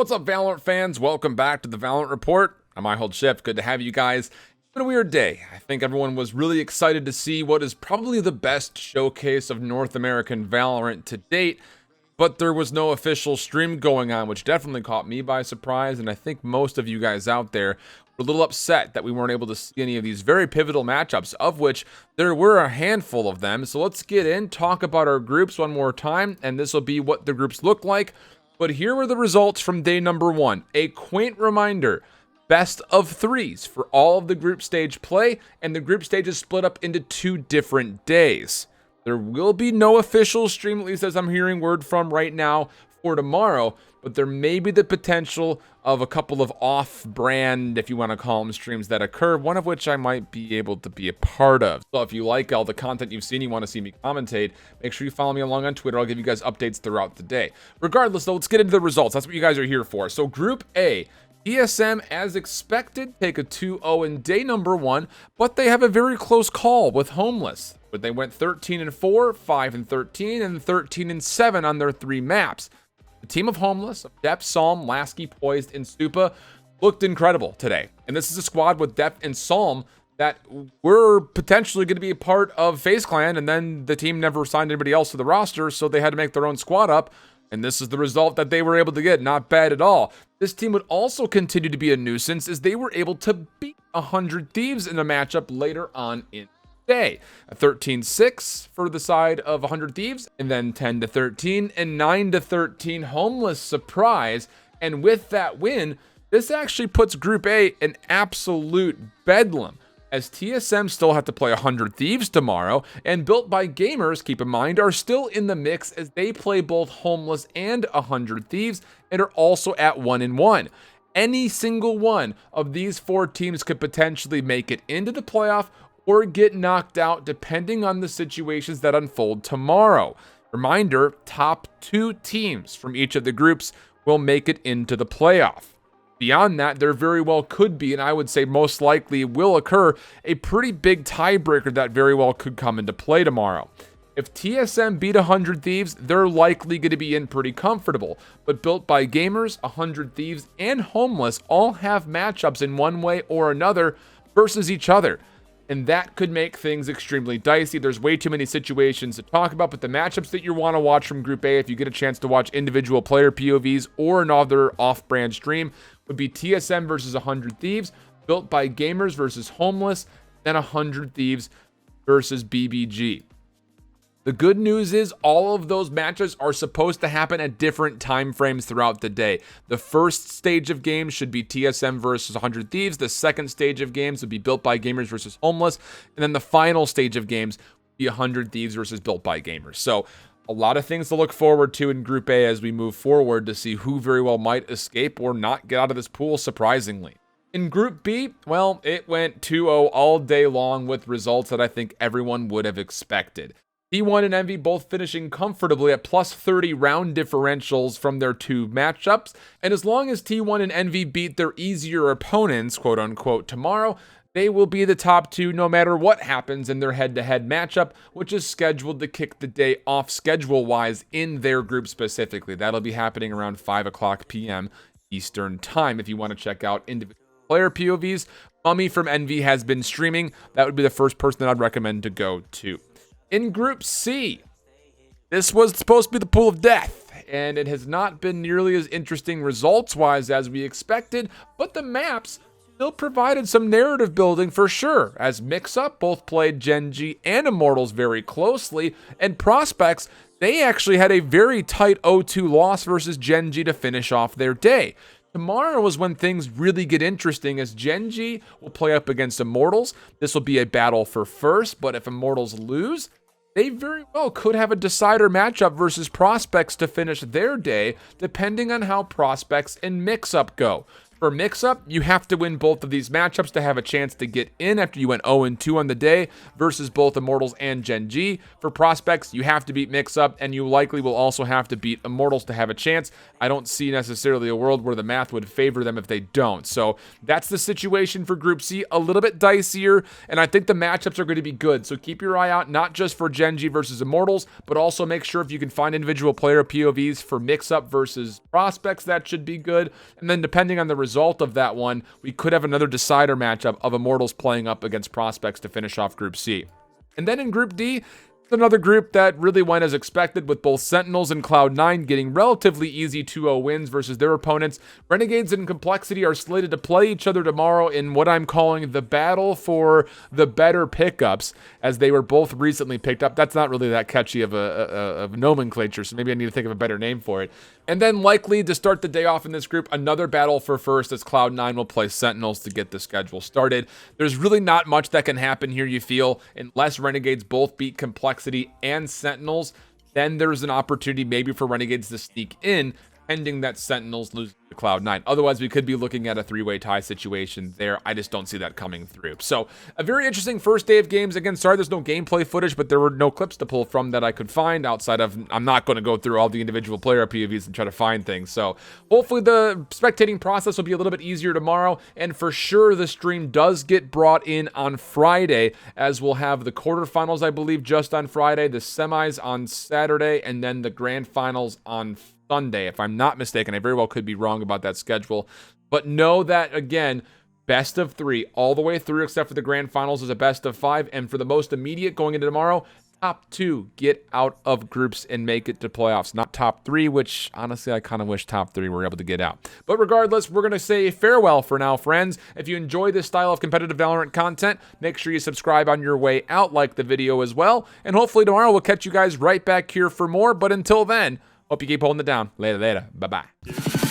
What's up, Valorant fans? Welcome back to the Valorant Report. I'm IHOLDSHIFT. Good to have you guys. It's been a weird day. I think everyone was really excited to see what is probably the best showcase of North American Valorant to date, but there was no official stream going on, which definitely caught me by surprise, and I think most of you guys out there were a little upset that we weren't able to see any of these very pivotal matchups, of which there were a handful of them. So let's get in, talk about our groups one more time, and this will be what the groups look like. But here were the results from day number one. A quaint reminder, best of threes for all of the group stage play, and the group stage is split up into 2 different days. There will be no official stream, at least as I'm hearing word from right now, for tomorrow, but there may be the potential of a couple of off-brand, if you want to call them, streams that occur, one of which I might be able to be a part of. So if you like all the content you've seen, you want to see me commentate, make sure you follow me along on Twitter. I'll give you guys updates throughout the day. Regardless, though, let's get into the results. That's what you guys are here for. So Group A, TSM, as expected, take a 2-0 in day number 1, but they have a very close call with Homeless. But they went 13-4, 5-13, and 13-7 on their 3 maps. The team of Homeless, Dep, Psalm, Lasky, Poised, and Stupa looked incredible today. And this is a squad with Dep and Psalm that were potentially going to be a part of FaZe Clan, and then the team never signed anybody else to the roster, so they had to make their own squad up. And this is the result that they were able to get. Not bad at all. This team would also continue to be a nuisance as they were able to beat 100 Thieves in a matchup later on in day. A 13-6 for the side of 100 Thieves, and then 10-13 and 9-13 Homeless surprise. And with that win, this actually puts Group A in absolute bedlam, as TSM still have to play 100 Thieves tomorrow, and Built by Gamers, keep in mind, are still in the mix as they play both Homeless and 100 Thieves and are also at 1-1. Any single one of these 4 teams could potentially make it into the playoff or get knocked out depending on the situations that unfold tomorrow. Reminder, top 2 teams from each of the groups will make it into the playoff. Beyond that, there very well could be, and I would say most likely will occur, a pretty big tiebreaker that very well could come into play tomorrow. If TSM beat 100 Thieves, they're likely going to be in pretty comfortable. But Built by Gamers, 100 Thieves, and Homeless all have matchups in one way or another versus each other. And that could make things extremely dicey. There's way too many situations to talk about, but the matchups that you want to watch from Group A, if you get a chance to watch individual player POVs or another off-brand stream, would be TSM versus 100 Thieves, Built by Gamers versus Homeless, then 100 Thieves versus BBG. The good news is all of those matches are supposed to happen at different time frames throughout the day. The first stage of games should be TSM versus 100 Thieves. The second stage of games would be Built by Gamers versus Homeless. And then the final stage of games would be 100 Thieves versus Built by Gamers. So a lot of things to look forward to in Group A as we move forward to see who very well might escape or not get out of this pool, surprisingly. In Group B, well, it went 2-0 all day long with results that I think everyone would have expected. T1 and Envy both finishing comfortably at plus 30 round differentials from their 2 matchups. And as long as T1 and Envy beat their easier opponents, quote unquote, tomorrow, they will be the top 2 no matter what happens in their head-to-head matchup, which is scheduled to kick the day off schedule-wise in their group specifically. That'll be happening around 5 o'clock p.m. Eastern Time if you want to check out individual player POVs. Mummy from Envy has been streaming. That would be the first person that I'd recommend to go to. In Group C, this was supposed to be the pool of death, and it has not been nearly as interesting results-wise as we expected, but the maps still provided some narrative building for sure, as Mix-Up both played Gen G and Immortals very closely, and Prospects, they actually had a very tight 0-2 loss versus Gen G to finish off their day. Tomorrow is when things really get interesting, as Gen G will play up against Immortals. This will be a battle for first, but if Immortals lose, they very well could have a decider matchup versus Prospects to finish their day, depending on how Prospects and Mix-Up go. For mix-up, you have to win both of these matchups to have a chance to get in after you went 0-2 on the day versus both Immortals and Gen G. For prospects, you have to beat mix-up, and you likely will also have to beat Immortals to have a chance. I don't see necessarily a world where the math would favor them if they don't. So that's the situation for Group C. A little bit dicier, and I think the matchups are going to be good. So keep your eye out, not just for Gen G versus Immortals, but also make sure if you can find individual player POVs for mix-up versus prospects, that should be good. And then depending on the result of that one, we could have another decider matchup of Immortals playing up against prospects to finish off Group C. And then in Group D, another group that really went as expected, with both Sentinels and Cloud9 getting relatively easy 2-0 wins versus their opponents. Renegades and Complexity are slated to play each other tomorrow in what I'm calling the battle for the better pickups, as they were both recently picked up. That's not really that catchy of a nomenclature, so maybe I need to think of a better name for it. And then likely to start the day off in this group, another battle for first, as Cloud9 will play Sentinels to get the schedule started. There's really not much that can happen here, you feel, unless Renegades both beat Complexity and Sentinels. Then there's an opportunity maybe for Renegades to sneak in, pending that Sentinels lose to Cloud9. Otherwise, we could be looking at a three-way tie situation there. I just don't see that coming through. So a very interesting first day of games. Again, sorry there's no gameplay footage, but there were no clips to pull from that I could find outside of, I'm not going to go through all the individual player POVs and try to find things. So hopefully the spectating process will be a little bit easier tomorrow. And for sure, the stream does get brought in on Friday, as we'll have the quarterfinals, I believe, just on Friday, the semis on Saturday, and then the grand finals on Sunday, if I'm not mistaken. I very well could be wrong about that schedule, but know that, again, best of 3 all the way through, except for the grand finals is a best of 5, and for the most immediate going into tomorrow, top 2 get out of groups and make it to playoffs, not top 3, which honestly I kind of wish top 3 were able to get out. But regardless, we're going to say farewell for now, friends. If you enjoy this style of competitive Valorant content, make sure you subscribe on your way out, like the video as well, and hopefully tomorrow we'll catch you guys right back here for more. But until then, hope you keep holding it down. Later. Bye-bye.